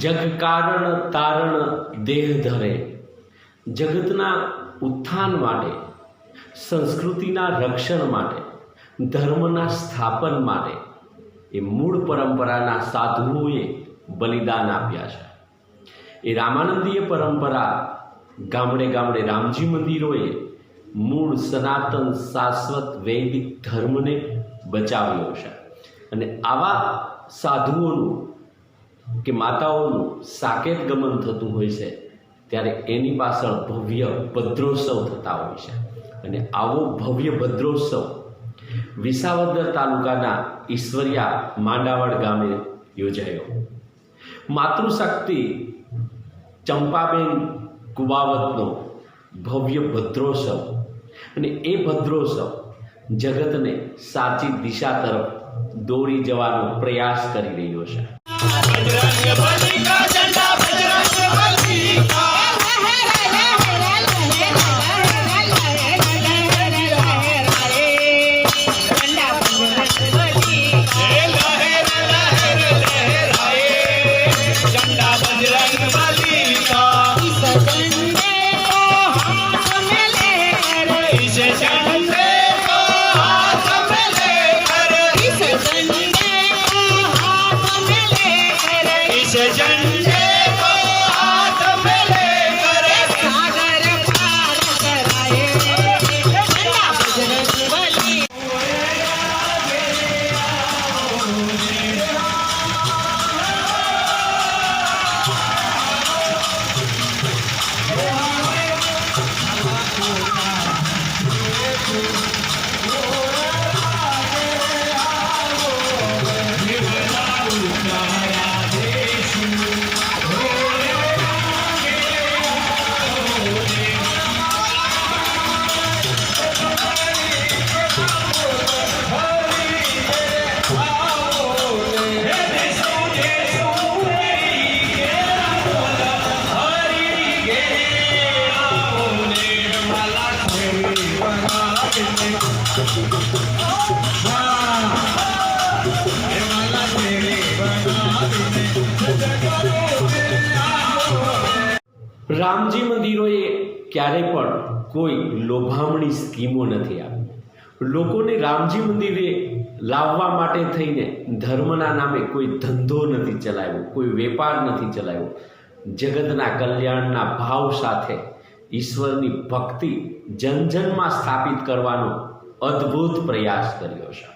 જગ કારણ તારણ દેહ ધરે, જગતના ઉત્થાન માટે, સંસ્કૃતિના રક્ષણ માટે, ધર્મના સ્થાપન માટે એ મૂળ પરંપરાના સાધુઓએ બલિદાન આપ્યા છે. એ રામાનંદીય પરંપરા ગામડે ગામડે રામજી મંદિરોએ મૂળ સનાતન શાશ્વત વૈદિક ધર્મને બચાવ્યો છે. અને આવા સાધુઓનું કે માતાઓનું સાકેત ગમન થતું હોય છે ત્યારે એની પાછળ ભવ્ય ભદ્રોત્સવ થતા હોય છે. અને આવો ભવ્ય ભદ્રોત્સવ વિસાવદર તાલુકાના ઈશ્વરિયા માંડાવડ ગામે યોજાયો. માતૃશક્તિ ચંપાબેન કુબાવતનો ભવ્ય ભદ્રોત્સવ, અને એ ભદ્રોત્સવ જગતને સાચી દિશા તરફ દોરી જવાનો પ્રયાસ કરી રહ્યો છે. રામજી મંદિરોએ ક્યારે પણ કોઈ લોભામણી સ્કીમો નથી આપી. લોકોને રામજી મંદિરે લાવવા માટે થઈને ધર્મના નામે કોઈ ધંધો નથી ચલાવ્યો, કોઈ વેપાર નથી ચલાવ્યો. જગતના કલ્યાણના ભાવ સાથે ઈશ્વરની ભક્તિ જનજનમાં સ્થાપિત કરવાનો અદ્ભુત પ્રયાસ કર્યો છે.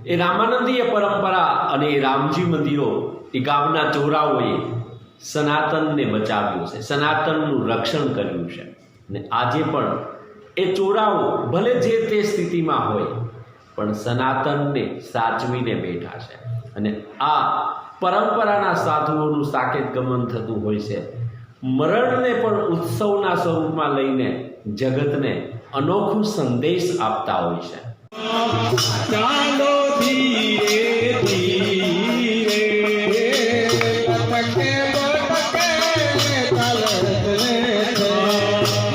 એ રામાનંદીય પરંપરા અને રામજી મંદિરો એ ગામના ચોરાઓએ સનાતનને બચાવ્યું છે, સનાતનનું રક્ષણ કર્યું છે. અને આજે પણ એ ચોરાઓ ભલે જે તે સ્થિતિમાં હોય પણ સનાતનને સાચવીને બેઠા છે. અને આ પરંપરાના સાધુઓનું સાકેત ગમન થતું હોય છે. મરણને પણ ઉત્સવના સ્વરૂપમાં લઈને જગતને અનોખો સંદેશ આપતા હોય છે. ચાલો ધીરે ધીરે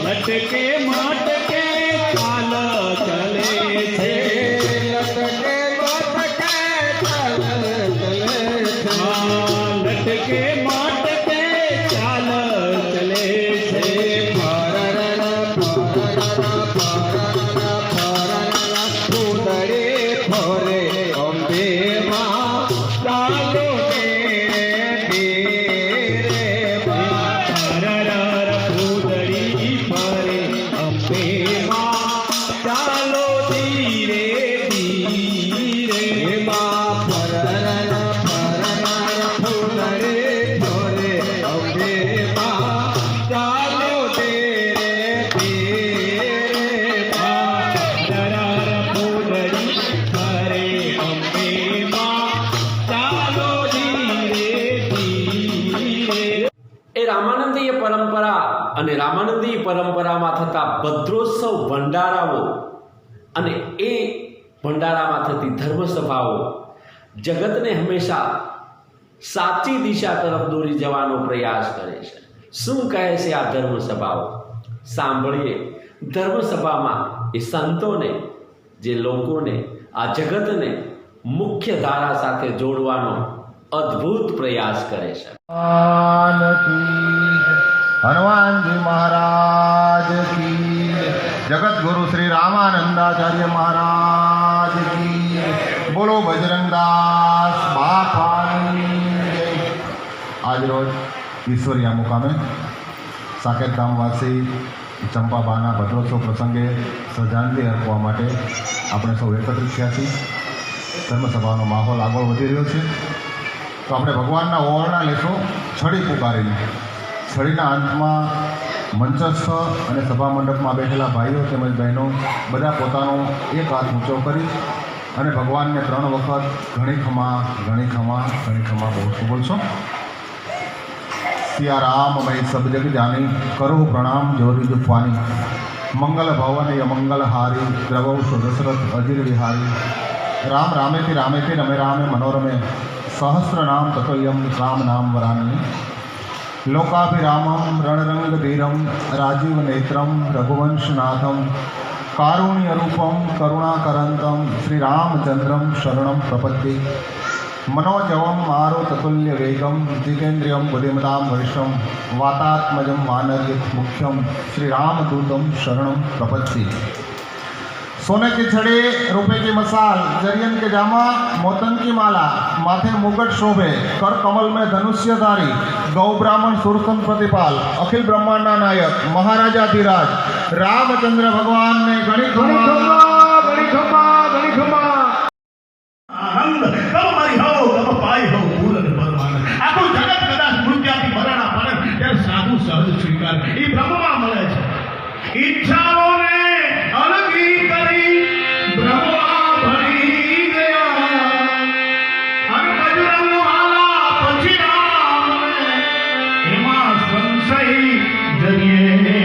લટકે મટકે ચાલ ચલે છે. લટકે મટકે ચાલ ચલે છે. ચાલો ધીરે ધીરે એ રામાનંદીય પરંપરા અને રામાનંદીય પરંપરામાં થતા ભદ્રોત્સવ ભંડારાઓ અને એ ભંડારામાં થતી ધર્મસભાઓ જગતને હંમેશા સાચી દિશા તરફ દોરી જવાનો પ્રયાસ કરે છે. શું કહે છે આ ધર્મસભાઓ? સાંભળીએ. ધર્મસભામાં એ સંતોને, જે લોકોને, આ જગતને મુખ્ય ધારા સાથે જોડવાનો અદ્ભુત પ્રયાસ કરે છે. હનુમાનજી મહારાજ કી, જગત ગુરુ શ્રી રામાનંદાચાર્ય મહારાજ કી, બોલો બજરંગદાસ બાપાની જય. આજરોજ ઈશ્વરિયા મુકામે સાકેત ગામવાસી ચંપાબાના ભદ્રોત્સવ પ્રસંગે શ્રદ્ધાંજલિ અર્પવા માટે આપણે સૌ એકત્રિત થયા છીએ. ધર્મસભાનો માહોલ આગળ વધી રહ્યો છે. તો આપણે ભગવાનના ઓરણા લેશો છડી પુકારીને. છડીના અંતમાં મંચસ્થ અને સભા મંડપમાં બેઠેલા ભાઈઓ તેમજ બહેનો બધા પોતાનો એક હાથ ઊંચો કરી અને ભગવાનને 3 વખત ઘણી ખમા ઘણી ખમા ઘણી ખમા બોલશો. સિયા રામ મય સબ જગ જાની, કરો પ્રણામ જોરી જુફાની, મંગલ ભવન યમંગલ હારી, દ્રવૌ દશરથ અજીર વિહારી, રામ રામેતિ રામેતિ રમે રામે મનોરમે, સહસ્ર નામ તતોયમ રામ નામ વરાની, લોકાભિરામમ રણરંગ ધીરમ, રાજીવ નેત્રમ રઘુવંશનાથમ, કારુણ્ય રૂપમ કરુણાકરંતમ, શ્રી રામચંદ્રમ શરણમ પ્રપદ્યે, मनोजवम मारुततुल्य वेगम, जितेन्द्रियम बुद्धिमताम वरिष्ठम, वातात्मजम वानरयुत मुख्यम, श्री रामदूतम शरणम प्रपद्ये. सोने की छड़ी, रुपए की मसाल, जरियन के जामा, मोतन की माला, माथे मुकुट शोभे, कर कमल में धनुष्यधारी, गौ ब्राह्मण सुरसन प्रतिपाल, अखिल ब्रह्मांडा नायक, महाराजाधिराज रामचंद्र भगवान ने गणी खमा आनंद कब मरी हो कब पाई हो पूरन परमानंद. આખું જગત કદાચ મૃત્યુથી મરણા પડે ત્યારે સાધુ સહજ સ્વીકાર એ બ્રહ્મમાં મળે છે. ઈચ્છાઓને અલગી કરી બ્રહ્મમાં ભળી ગયા, અને બજરંગ વાલા પછી રામને એમાં સંશય જરીએ.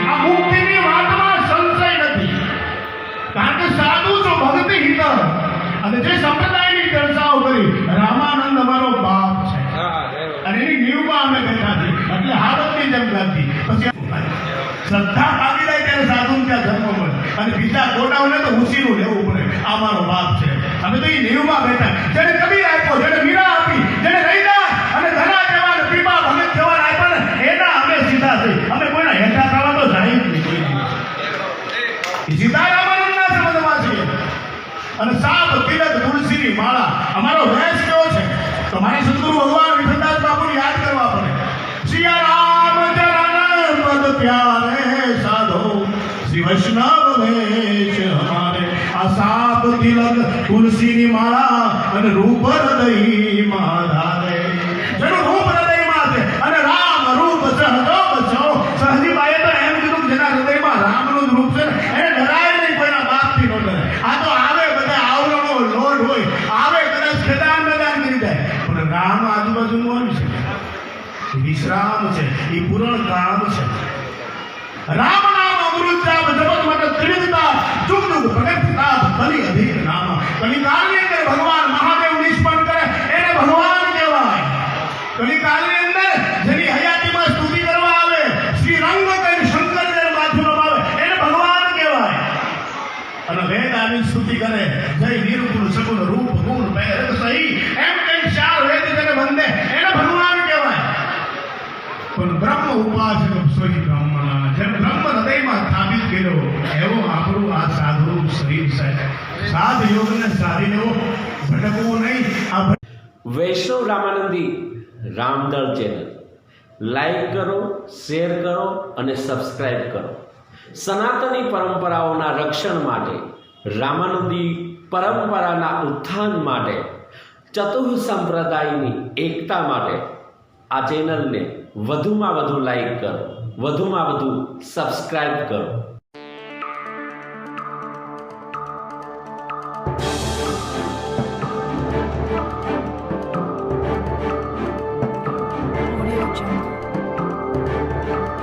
આ મુક્તિની વાતમાં સંશય નથી, કારણ કે સાધુ જો ભક્તિ હિત અને જે સંપ્રદાયની ચર્ચાઓ કરી, રામાનંદ અમારો બાપ છે અને એની નીવમાં અમે બેઠા છીએ, એટલે હાવતની જેમ ગાતી. પછી શ્રદ્ધા ભાગી જાય ત્યારે સાધુ ત્યાં જન્મ મળે, અને બીજા ગોડાઓને તો ઉસીનું લેવું પડે. આ મારો બાપ છે. અમે તો એ નીવમાં બેઠા. જેને કબીર આપ્યો, જેને મીરા આપી, જેને રૈદાસ અને ધના જેવા ને પીપા ભગત જેવા આપ્યા ને, એના અમે સીધા થઈ. અમે કોઈના હેઠા થવા તો જાય જ નહીં કોઈ દિવસ. સીધા રામાનંદના સંબંધમાં છીએ. અને સાપ તિલક તુલસીની માળા અમારો વેશ કેવો છે તો મારે સદગુરુ ભગવાન વિઠ્ઠલદાસ બાપુને યાદ કરવા પડે. સિયા રામ ચરણ પદ પ્યારે સાધો, શ્રી વૈષ્ણવ વેશ હમારે. આ સાપ તિલક તુલસીની માળા અને રૂપ હૃદયમાં ધારે. જેનું રૂપ હૃદયમાં છે અને રામ રૂપ સહજો બચો. સહજીબાઈએ તો એમ કીધું જેના હૃદયમાં રામનું જ રૂપ છે ને એ પૂરણ કામ છે. રામ નામ અમૃત જાપ જગત માટે ત્રિવિધતા જુગ જુગ પ્રગટ તાપ બલિ અધીર નામ. કલિકાળની અંદર ભગવાન મહાદેવ નિષ્પન્ન કરે એને ભગવાન કહેવાય. કલિકાળની અંદર જેની હયાતીમાં સ્તુતિ કરવા આવે શ્રી રંગ કઈ શંકર ને માથું નમાવે એને ભગવાન કહેવાય. અને વેદ આવી સ્તુતિ કરે જય નિર્ગુણ સગુણ રૂપ ગુણ ભેદ સહી એમ કઈ ચાર વેદ જેને વંદે એને ભગવાન કહેવાય. પણ બ્રહ્મ ઉપાસક સ્વય બ્રહ્મણા જેમ બ્રહ્મ હૃદયમાં સ્થાપિત કર્યો એવો આપણું આ સાધુ શરીર છે. સાધ યોગને સાધી લેવો, ભટકવું નહીં. આ વૈષ્ણવ રામાનંદી રામદળ ચેનલ લાઈક કરો, શેર કરો અને સબસ્ક્રાઈબ કરો. સનાતની પરંપરાઓના રક્ષણ માટે, રામાનંદી પરંપરાના ઉત્થાન માટે, ચતુઃ સંપ્રદાયની એકતા માટે આ ચેનલને વધુમાં વધુ લાઈક કરો, વધુમાં વધુ સબસ્ક્રાઈબ કરો.